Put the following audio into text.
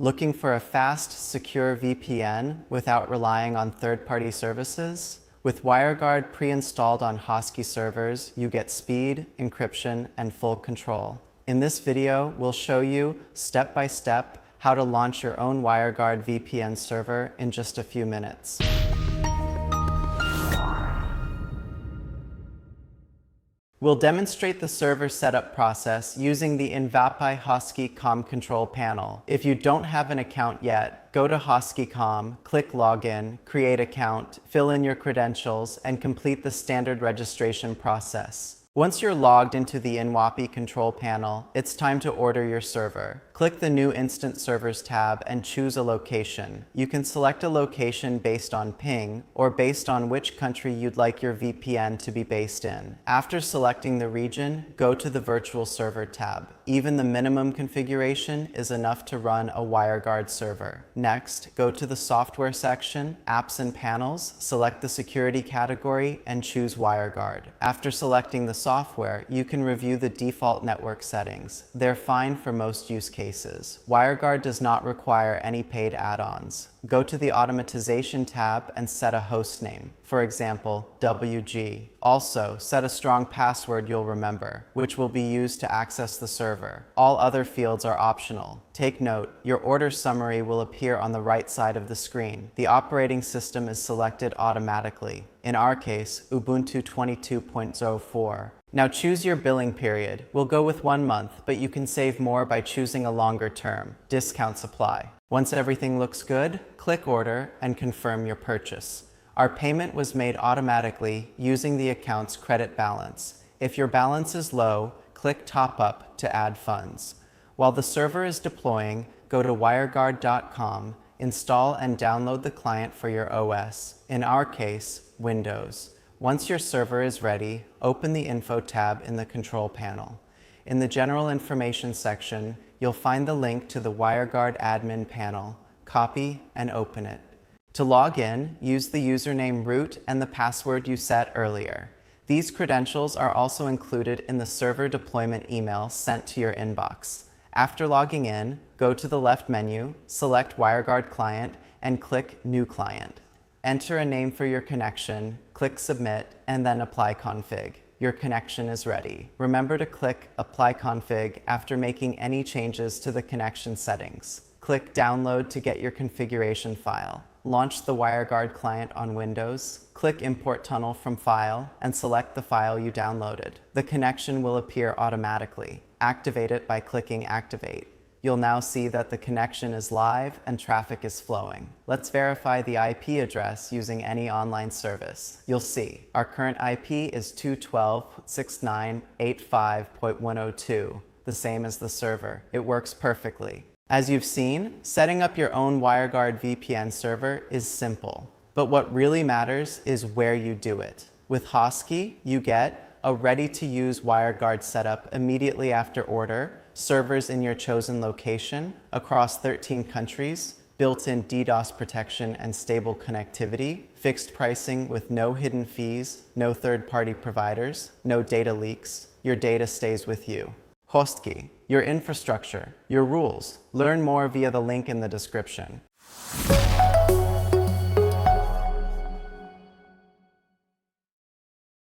Looking for a fast, secure VPN without relying on third-party services? With WireGuard pre-installed on HOSTKEY servers, you get speed, encryption, and full control. In this video, we'll show you, step by step, how to launch your own WireGuard VPN server in just a few minutes. We'll demonstrate the server setup process using the HOSTKEY COM control panel. If you don't have an account yet, go to HOSTKEY COM, click Login, create account, fill in your credentials, and complete the standard registration process. Once you're logged into the HOSTKEY control panel, it's time to order your server. Click the New Instant Servers tab and choose a location. You can select a location based on ping or based on which country you'd like your VPN to be based in. After selecting the region, go to the Virtual Server tab. Even the minimum configuration is enough to run a WireGuard server. Next, go to the Software section, Apps and Panels, select the Security category, and choose WireGuard. After selecting the software, you can review the default network settings. They're fine for most use cases. WireGuard does not require any paid add-ons. Go to the Automatization tab and set a host name, for example, WG. Also, set a strong password you'll remember, which will be used to access the server. All other fields are optional. Take note, your order summary will appear on the right side of the screen. The operating system is selected automatically. In our case, Ubuntu 22.04. Now choose your billing period. We'll go with 1 month, but you can save more by choosing a longer term. Discounts apply. Once everything looks good, click Order and confirm your purchase. Our payment was made automatically using the account's credit balance. If your balance is low, click Top Up to add funds. While the server is deploying, go to wireguard.com, install and download the client for your OS, in our case, Windows. Once your server is ready, open the Info tab in the control panel. In the General Information section, you'll find the link to the WireGuard admin panel. Copy and open it. To log in, use the username root and the password you set earlier. These credentials are also included in the server deployment email sent to your inbox. After logging in, go to the left menu, select WireGuard Client, and click New Client. Enter a name for your connection, click Submit, and then Apply Config. Your connection is ready. Remember to click Apply Config after making any changes to the connection settings. Click Download to get your configuration file. Launch the WireGuard client on Windows. Click Import Tunnel from File and select the file you downloaded. The connection will appear automatically. Activate it by clicking Activate. You'll now see that the connection is live and traffic is flowing. Let's verify the IP address using any online service. You'll see our current IP is 212.69.85.102, the same as the server. It works perfectly. As you've seen, setting up your own WireGuard VPN server is simple, but what really matters is where you do it. With HOSTKEY, you get a ready-to-use WireGuard setup immediately after order, servers in your chosen location across 13 countries, built-in DDoS protection and stable connectivity, fixed pricing with no hidden fees, no third-party providers, no data leaks. Your data stays with you. HOSTKEY, your infrastructure, your rules. Learn more via the link in the description.